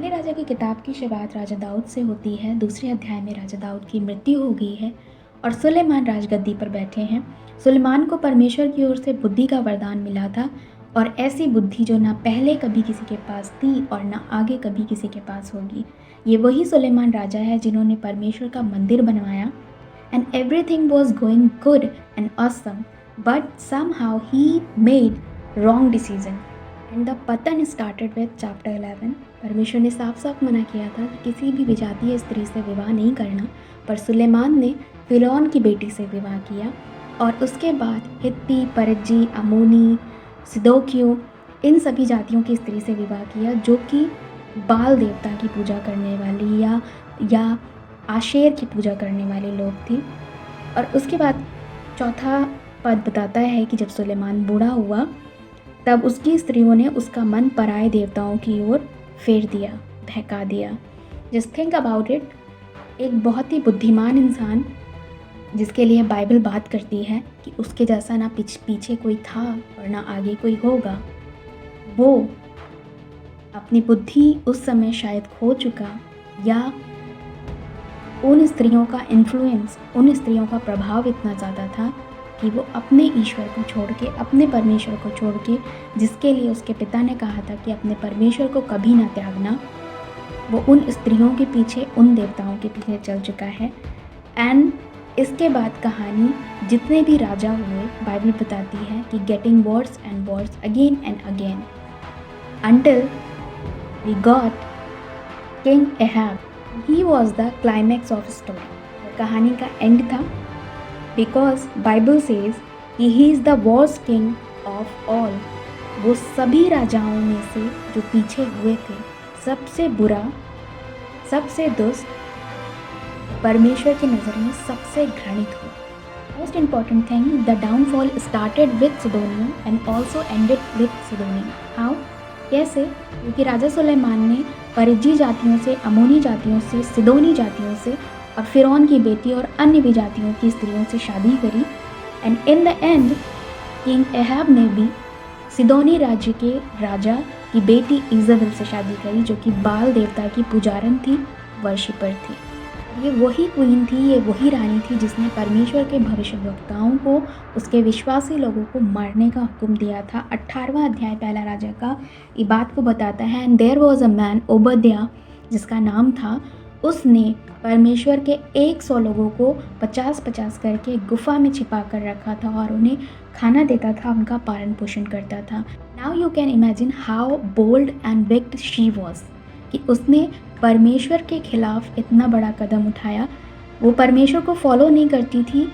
पहले राजा की किताब की शुरुआत राजा दाऊद से होती है। दूसरे अध्याय में राजा दाऊद की मृत्यु हो गई है और सुलेमान राजगद्दी पर बैठे हैं। सुलेमान को परमेश्वर की ओर से बुद्धि का वरदान मिला था और ऐसी बुद्धि जो ना पहले कभी किसी के पास थी और ना आगे कभी किसी के पास होगी। ये वही सुलेमान राजा है जिन्होंने परमेश्वर का मंदिर बनवाया and everything was going good and awesome, but somehow he made wrong decision. And the पतन started with chapter 11. परमेश्वर ने साफ साफ मना किया था कि किसी भी विजातीय स्त्री से विवाह नहीं करना, पर सुलेमान ने फिरौन की बेटी से विवाह किया और उसके बाद हित्ती, परज्जी, अमोनी, सिदोकियों इन सभी जातियों की स्त्री से विवाह किया जो कि बाल देवता की पूजा करने वाली या आशेर की पूजा करने वाले लोग थे। और उसके बाद चौथा पद बताता है कि जब सुलेमान बूढ़ा हुआ तब उसकी स्त्रियों ने उसका मन पराये देवताओं की ओर फेर दिया, बहका दिया। जस्ट थिंक अबाउट इट, एक बहुत ही बुद्धिमान इंसान जिसके लिए बाइबल बात करती है कि उसके जैसा ना पीछे कोई था और ना आगे कोई होगा, वो अपनी बुद्धि उस समय शायद खो चुका या उन स्त्रियों का इन्फ्लुएंस, उन स्त्रियों का प्रभाव इतना ज़्यादा था कि वो अपने ईश्वर को छोड़ के, अपने परमेश्वर को छोड़ के, जिसके लिए उसके पिता ने कहा था कि अपने परमेश्वर को कभी ना त्यागना, वो उन स्त्रियों के पीछे, उन देवताओं के पीछे चल चुका है। एंड इसके बाद कहानी जितने भी राजा हुए, बाइबल बताती है कि getting words and words again and again until we got King Ahab. He was the climax of story. कहानी का एंड था because Bible says कि he is the worst king of all. वो सभी राजाओं में से जो पीछे हुए थे सबसे बुरा, सबसे दुष्ट, परमेश्वर की नज़र में सबसे घृणित हुआ। Most important thing, the downfall started with Sidonia and also ended with Sidonia. How? कैसे? क्योंकि राजा सुलेमान ने परिज्जी जातियों से, अमोनी जातियों से, सिदोनी जातियों से और फिरौन की बेटी और अन्य भी जातियों की स्त्रियों से शादी करी। And in the end king Ahab ने भी सिदोनी राज्य के राजा की बेटी इज़ाबेल से शादी करी जो कि बाल देवता की पुजारन थी, वर्शिपर थी। ये वही क्वीन थी, ये वही रानी थी जिसने परमेश्वर के भविष्यवक्ताओं को, उसके विश्वासी लोगों को मारने का हुक्म दिया था। 18वां अध्याय पहला राजा का ये बात को बताता है। And there was a man Obadiah जिसका नाम था, उसने परमेश्वर के 100 लोगों को 50-50 करके गुफा में छिपा कर रखा था और उन्हें खाना देता था, उनका पालन पोषण करता था। Now you can imagine how bold and wicked she was कि उसने परमेश्वर के खिलाफ इतना बड़ा कदम उठाया। वो परमेश्वर को फॉलो नहीं करती थी,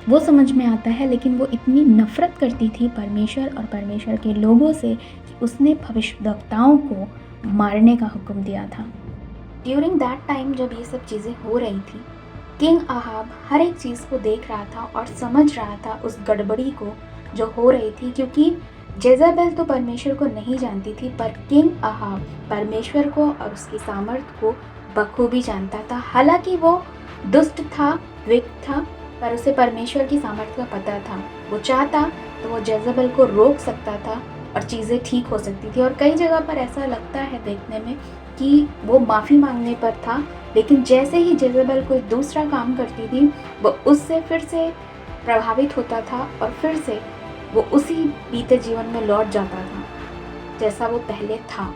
वो समझ में आता है, लेकिन वो इतनी नफ़रत करती थी परमेश्वर और परमेश्वर के लोगों से कि उसने भविष्यद्वक्ताओं को मारने का हुक्म दिया था। ड्यूरिंग दैट टाइम जब ये सब चीज़ें हो रही थी, किंग अहाब हर एक चीज़ को देख रहा था और समझ रहा था उस गड़बड़ी को जो हो रही थी, क्योंकि जेज़ाबेल तो परमेश्वर को नहीं जानती थी, पर किंग अहाब परमेश्वर को और उसकी सामर्थ्य को बखूबी जानता था। हालांकि वो दुष्ट था, विक्त था, पर उसे परमेश्वर की सामर्थ्य का पता था। वो चाहता तो वो जेज़ाबेल को रोक सकता था और चीज़ें ठीक हो सकती थी। और कई जगह पर ऐसा लगता है देखने में कि वो माफ़ी मांगने पर था, लेकिन जैसे ही जेज़ाबेल कोई दूसरा काम करती थी वो उससे फिर से प्रभावित होता था और फिर से वो उसी बीते जीवन में लौट जाता था जैसा वो पहले था।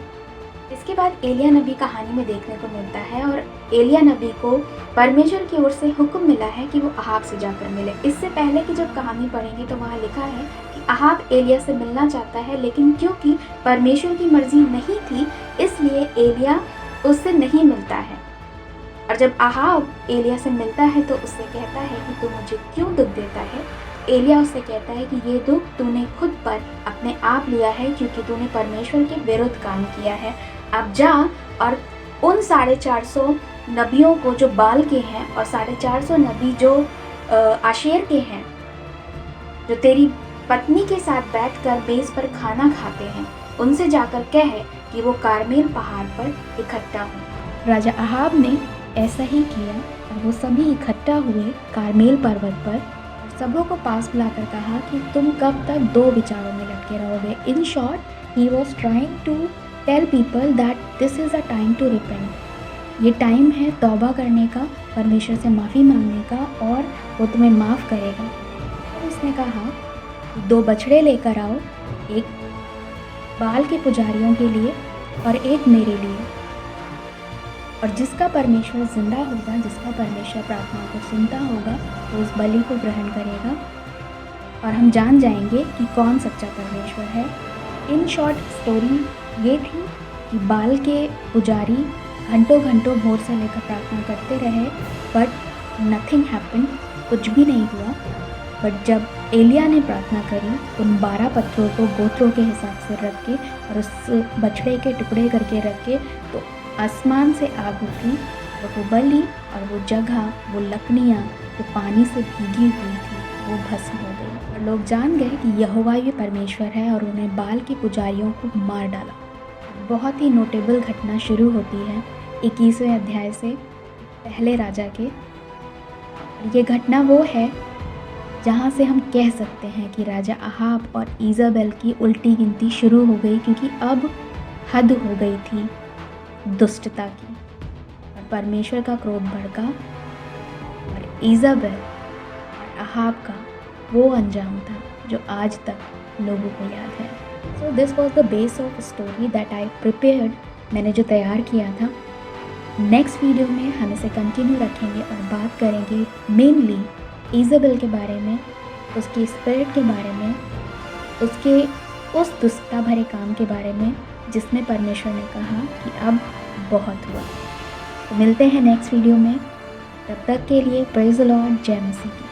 इसके बाद एलिया नबी कहानी में देखने को मिलता है और एलिया नबी को परमेश्वर की ओर से हुक्म मिला है कि वो अहाब से जाकर मिले। इससे पहले की जब कहानी पढ़ेंगे तो वहाँ लिखा है कि अहाब एलिया से मिलना चाहता है, लेकिन क्योंकि परमेश्वर की मर्जी नहीं थी इसलिए एलिया उससे नहीं मिलता है। और जब अहाब एलिया से मिलता है तो उससे कहता है कि तू मुझे क्यों दुख देता है। एलिया उससे कहता है कि ये दुख तूने खुद पर अपने आप लिया है क्योंकि तूने परमेश्वर के विरुद्ध काम किया है। अब जा और उन 450 नबियों को जो बाल के हैं और 450 नबी जो आशेर के हैं, जो तेरी पत्नी के साथ बैठकर मेज पर खाना खाते हैं, उनसे जाकर कह कि वो कारमेल पहाड़ पर इकट्ठा हो। राजा अहाब ने ऐसा ही किया और वो सभी इकट्ठा हुए कारमेल पर्वत पर। सबों को पास बुलाकर कहा कि तुम कब तक दो विचारों में लटके रहोगे। In short he was trying to tell people that this is a time to repent. ये टाइम है तौबा करने का, परमेश्वर से माफ़ी मांगने का, और वो तुम्हें माफ़ करेगा। और उसने कहा 2 बछड़े लेकर आओ, एक बाल के पुजारियों के लिए और एक मेरे लिए, और जिसका परमेश्वर ज़िंदा होगा, जिसका परमेश्वर प्रार्थना को सुनता होगा, वो उस बलि को ग्रहण करेगा और हम जान जाएंगे कि कौन सच्चा परमेश्वर है। इन शॉर्ट स्टोरी ये थी कि बाल के पुजारी घंटों घंटों भोर से लेकर प्रार्थना करते रहे, बट नथिंग हैपन, कुछ भी नहीं हुआ। बट जब एलिया ने प्रार्थना करी, उन 12 पत्थरों को गोत्रों के हिसाब से रख के और उस बछड़े के टुकड़े करके रख के, तो आसमान से आग उठी और वो बलि और वो जगह, वो लकड़ियाँ जो पानी से भीगी हुई थी, वो भस्म हो गई। और लोग जान गए कि यहोवा ही परमेश्वर है, और उन्हें बाल के पुजारियों को मार डाला। बहुत ही नोटेबल घटना शुरू होती है 21वें अध्याय से, पहले राजा के। ये घटना वो है जहाँ से हम कह सकते हैं कि राजा अहाब और ईज़ाबेल की उल्टी गिनती शुरू हो गई, क्योंकि अब हद हो गई थी दुष्टता की, और परमेश्वर का क्रोध भड़का, और ईज़ाबेल और अहाब का वो अंजाम था जो आज तक लोगों को याद है। So this was the base of story that I prepared, मैंने जो तैयार किया था। नेक्स्ट वीडियो में हम इसे कंटिन्यू रखेंगे और बात करेंगे मेनली ईज़ाबेल के बारे में, उसकी स्पिरिट के बारे में, उसके उस दुष्टता भरे काम के बारे में जिसमें परमेश्वर ने कहा कि अब बहुत हुआ। तो मिलते हैं नेक्स्ट वीडियो में, तब तक के लिए प्रेज़ द लॉर्ड, जय मसीह की।